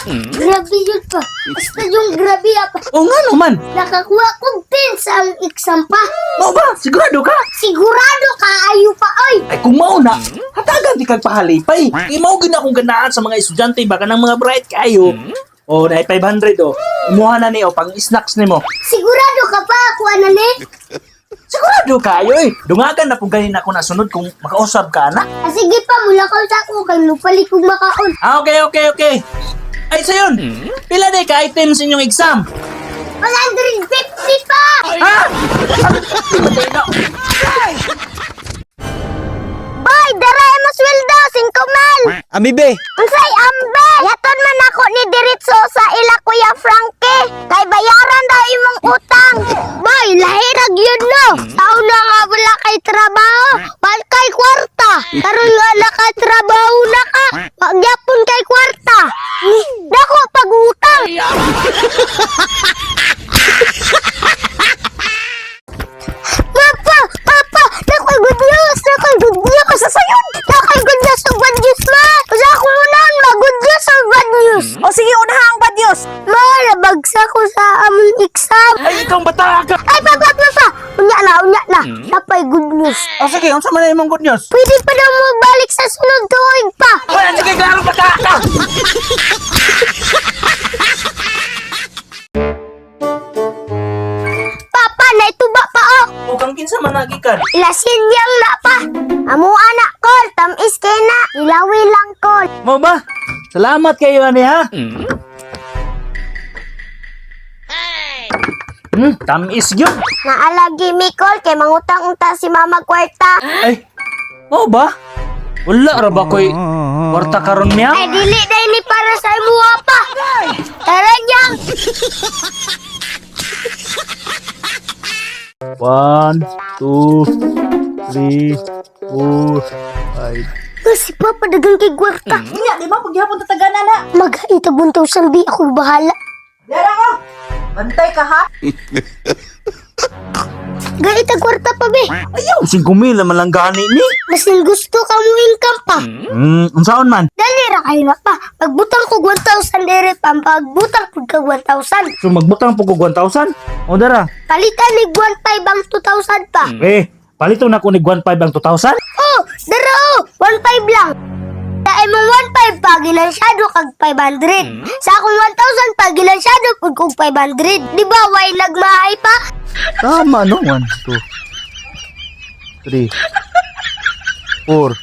Grabe yun pa. Basta yung grabe pa. O nga naman. Nakakuha kong 10 sa ang exam pa. Mao ba? Sigurado ka? Sigurado kaayo pa, oy. Ay kung mauna, hatagan di kag pahalipay. Imaw gid akong ganahan sa mga estudyante baka ng mga bright kayo. O dahil 500 o. Imuha na ni o pang snacks nimo. Sigurado ka pa ako, anane? Sigurado kayo eh. Dungagan na kung ganin ako nasunod kung makausap ka na. Ah, sige pa, mula ka sa ako kay lupali kong makaon. Okay. Ay sayon, pila na ka items inyong exam? 150 pa! Ha? Boy, dara mo sweldo, 5 mil! Ami be, Unsay ambe? Yaton man ako ni diretso sa ila Kuya Frankie. Kay bayaran daw imong utang. Boy, lahirag yun no. Tao na nga wala kay trabaho. Bal kay kwarta. Karon nga nakatrabaho na ka. Pagyapon kay kwarta. Dako pag-utang. Papa, nakoy good news sa sayon. Nakoy good news sa bad news ma. Usa ko muna good news sa bad news. o sige unaha ang bad news. Ma, nabagsak ko sa among exam. Ay ikaw bata ka. Ay, papa. Unya na. Napay good news. O sige, unsa man imong good news? Pwede pa daw mo balik sa sunod tuig pa. Ay, sige klaro bata ka. Papa, naituba pa oh. O kang kinsa man nagikan. Lasinyang na pa. Amo anak kol, tamis kay na. Ilawi lang kol. Mo ba? Salamat kayo ani ha. Tamis gyud. Naalagi mi kol kay mangutang-unta si mama kwarta. Ay, mo ba? Wala ra ba ko'y kwarta karon niya? Ay, dili na ini para sa imo pa. Tara niyang. 1, 2, 3, 4, 5. Si Papa dagang kay kwarta. Nya, di ba paghapon tataganan na? Mag-itag 1,000 di ako bahala. Dara ko. Bantay ka ha. Gaitag kwarta pa be. Ayaw, 5 mil naman lang gani ni. Masin gusto ka mo income pa. Unsaon man? Dali ra kayo na pa. Pagbutang ko 1,000 dire pa. Pagbutang ko ka 1,000. So magbutang po ko 1,000? O dara. Palitan ni 1,500 ang 2,000 pa. Palito na ko ni 1,500 ang 2,000? Oh, dara oh. 1,500 lang. Dahil mo 1,500 pa gilansyado kag 500. Sa akong 1,000 pa gilansyado pud kog 500. Di ba way nagmahay pa? Tama no. 1, 2, 3, 4.